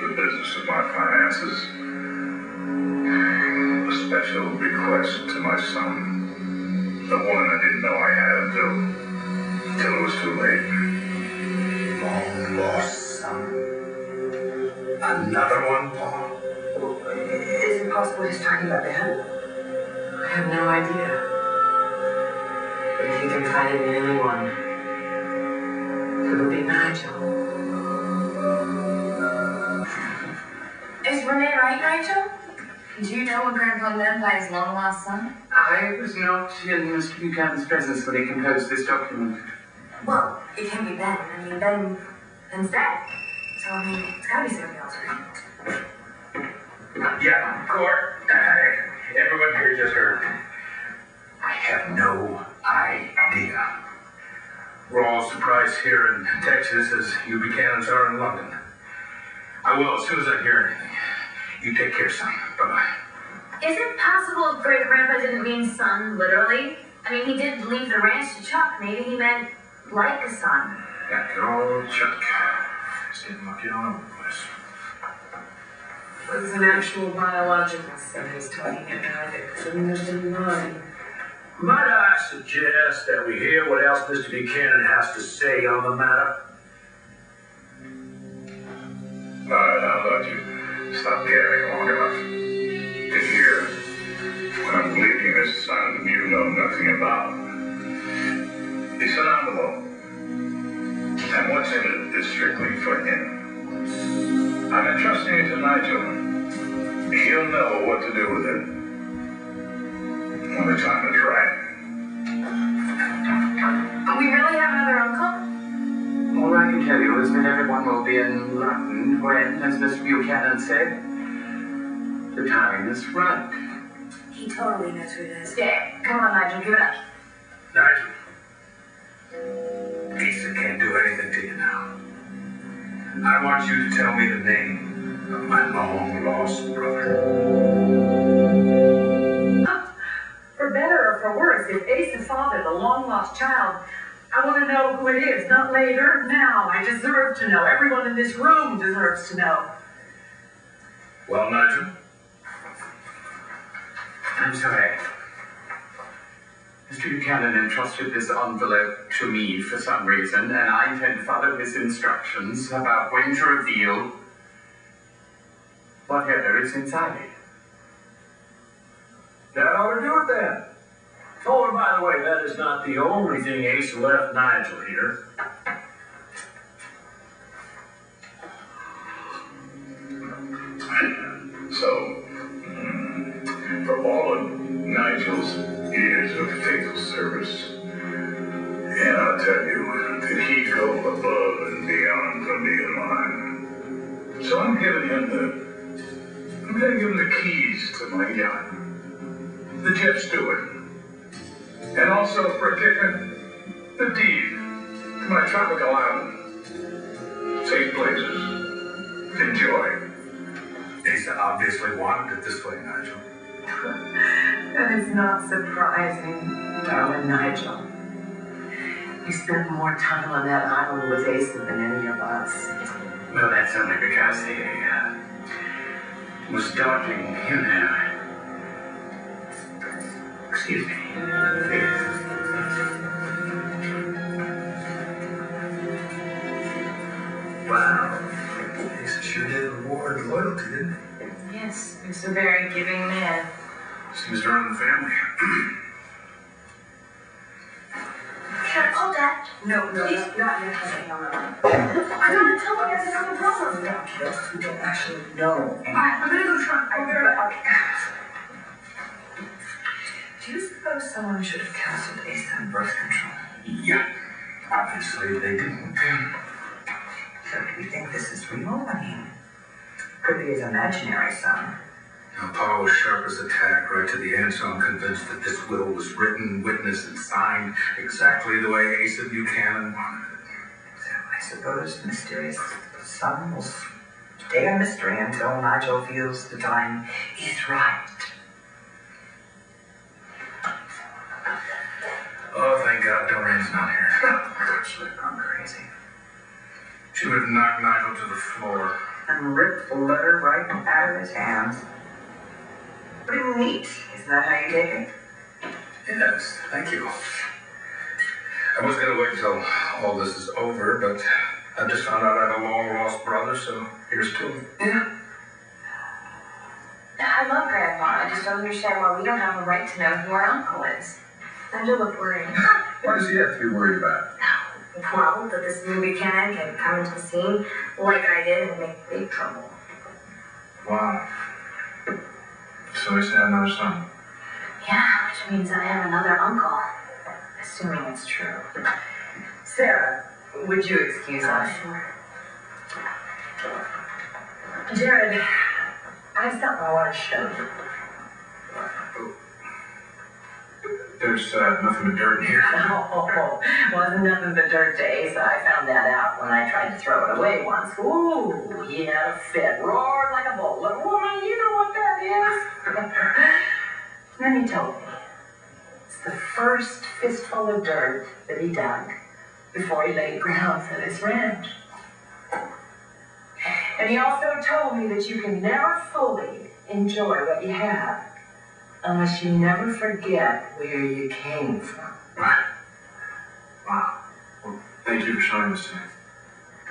into the business of my finances. A special bequest to my son. The one I didn't know I had until it was too late. Long lost son. Another one, Paul? Is it possible he's talking about that? I have no idea. But if you can find it in anyone, it'll be Nigel. Is Renee right, Nigel? Do you know what Grandpa meant by his long-lost son? I was not in Mr. Buchanan's presence when he composed this document. Well, it can't be Ben. I mean, Ben's dead. So, I mean, it's gotta be somebody else, right? Yeah, Court. Everyone here just heard. I have no idea. We're all surprised here in Texas as you Buchanans are in London. I will as soon as I hear anything. You take care, son. Bye-bye. Is it possible Great Grandpa didn't mean son, literally? I mean, he did leave the ranch to Chuck. Maybe he meant like a son. That good old Chuck. He's getting lucky all over the place. It's an actual biological son he's talking about. It couldn't have been mine. Might I suggest that we hear what else Mr. Buchanan has to say on the matter? All right, how about you stop gabbing long enough to hear what I'm leaving this son you know nothing about. It's an envelope, and what's in it is strictly for him. I'm entrusting it to Nigel. He'll know what to do with it when the time is right. We really have another uncle? All I can tell you is that everyone will be in London when, as Mr. Buchanan said, the time is right. He totally knows who it is. Yeah, come on, Nigel, give it up. Nigel. Asa can't do anything to you now. I want you to tell me the name of my long-lost brother. For better or for worse, if Asa's father, the long-lost child, I want to know who it is, not later, now. I deserve to know. Everyone in this room deserves to know. Well, Nigel? I'm sorry. Mr. Buchanan entrusted this envelope to me for some reason, and I intend to follow his instructions about when to reveal whatever is inside it. That ought to do it then. Oh, and by the way, that is not the only thing Asa left Nigel here. So, for all of Nigel's years of faithful service, and I'll tell you that he'd go above and beyond for me and mine. So I'm gonna give him the keys to my yacht, the jet steward, and also for a kicker, the deed to my tropical island. Safe places. Enjoy. Asa obviously wanted it this way, Nigel. That is not surprising, darling Nigel. You spent more time on that island with Asa than any of us. Well, that's only because he was dodging, you know. Excuse me. Wow. Asa sure did reward loyalty, didn't he? Yes, he's a very giving man. Seems to run the family. Careful, Dad. No, Please. not yet. No. I gotta tell you guys another problem. No, kiddo, we don't actually know. Alright, I'm gonna go try. I'll be right back. Do you suppose someone should have counseled Asa on birth control? Yeah. Obviously, they didn't. So do you think this is real? I mean, could be his imaginary son. Now, Paul was sharp as a tack right to the end, so I'm convinced that this will was written, witnessed, and signed exactly the way Asa Buchanan wanted it. So I suppose the mysterious son will stay a mystery until Nigel feels the time is right. Oh, thank God Doreen's not here. She would have gone crazy. She would have knocked Nigel to the floor. and ripped the letter right out of his hands. Pretty neat, isn't that how you take it? Yes, thank you. I was going to wait until all this is over, but I just found out I had a long-lost brother, so here's to him. Yeah. I love Grandpa. I just don't understand why we don't have a right to know who our uncle is. Nigel looked worried. What does he have to be worried about? Well, that this new Buchanan can come into the scene like I did and make big trouble. Wow. So he's had another son. Yeah, which means I have another uncle. Assuming it's true. Sarah, would you excuse us? Sure. Jared, I have something I want to show you. There's nothing but dirt in here. Oh, wasn't nothing but dirt to Asa. I found that out when I tried to throw it away once. Ooh, he had a fit, roared like a bull. And woman, you know what that is? Then he told me it's the first fistful of dirt that he dug before he laid ground for this ranch. And he also told me that you can never fully enjoy what you have unless you never forget where you came from. Right. Wow. Well, thank you for showing this to me.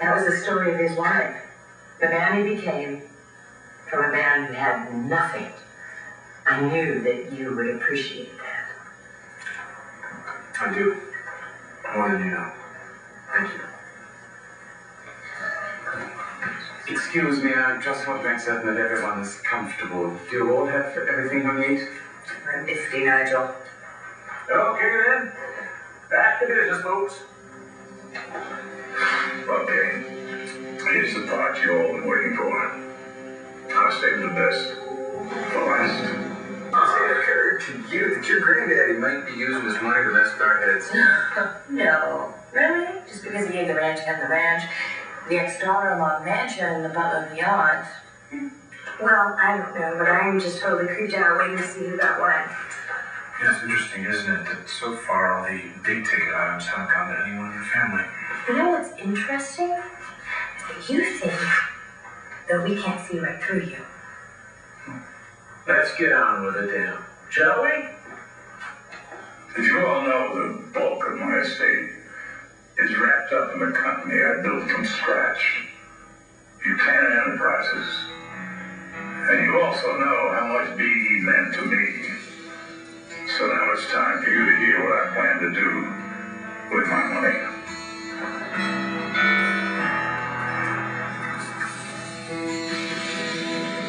That was the story of his life. The man he became from a man who had nothing. I knew that you would appreciate that. I do. More than you know. Thank you. Excuse me, I just want to make certain that everyone is comfortable. Do you all have everything you need? I'm nifty, Nigel. Okay then. Back to business, folks. Okay. Here's the part you all been waiting for. I'll save the best for last. It occurred to you that your granddaddy might be using his money to mess with our heads. No. Really? Just because he gave the ranch and the ranch, the ex-daughter-in-law mansion, and the butler yacht. Well, I don't know, but I am just totally creeped out waiting to see who that was. Yeah, it's interesting, isn't it, that so far all the big-ticket items haven't gone to anyone in the family. You know what's interesting? Is that you think that we can't see right through you. Let's get on with it then, shall we? As you all know, the bulk of my estate is wrapped up in a company I built from scratch. Buchanan Enterprises. And you also know how much BE meant to me. So now it's time for you to hear what I plan to do with my money.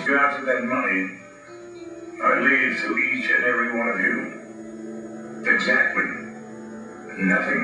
You after that money, I leave to each and every one of you exactly nothing.